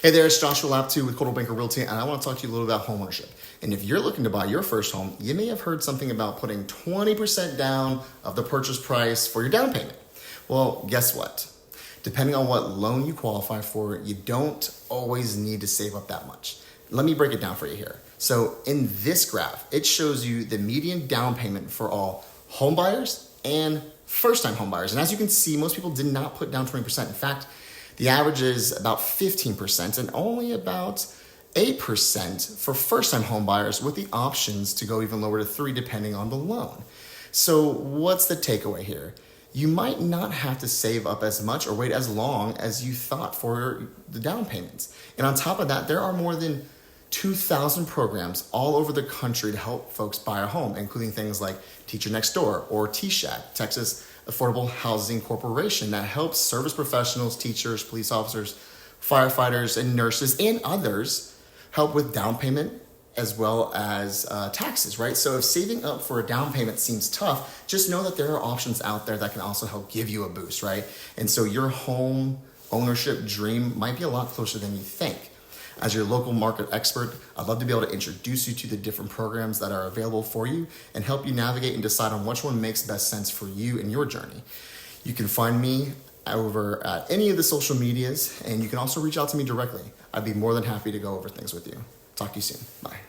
Hey there, it's Joshua Laptu with Coldwell Banker Realty, and I want to talk to you a little about homeownership. And if you're looking to buy your first home, you may have heard something about putting 20% down of the purchase price for your down payment. Well, guess what? Depending on what loan you qualify for, you don't always need to save up that much. Let me break it down for you here. So in this graph, it shows you the median down payment for all home buyers and first-time home buyers. And as you can see, most people did not put down 20%. In fact, the average is about 15% and only about 8% for first-time home buyers, with the options to go even lower to 3% depending on the loan. So what's the takeaway here? You might not have to save up as much or wait as long as you thought for the down payments. And on top of that, there are more than 2,000 programs all over the country to help folks buy a home, including things like Teacher Next Door or TSHAC, Texas Affordable Housing Corporation, that helps service professionals, teachers, police officers, firefighters, and nurses, and others help with down payment as well as taxes, right? So if saving up for a down payment seems tough, just know that there are options out there that can also help give you a boost, right? And so your home ownership dream might be a lot closer than you think. As your local market expert, I'd love to be able to introduce you to the different programs that are available for you and help you navigate and decide on which one makes best sense for you and your journey. You can find me over at any of the social medias, and you can also reach out to me directly. I'd be more than happy to go over things with you. Talk to you soon. Bye.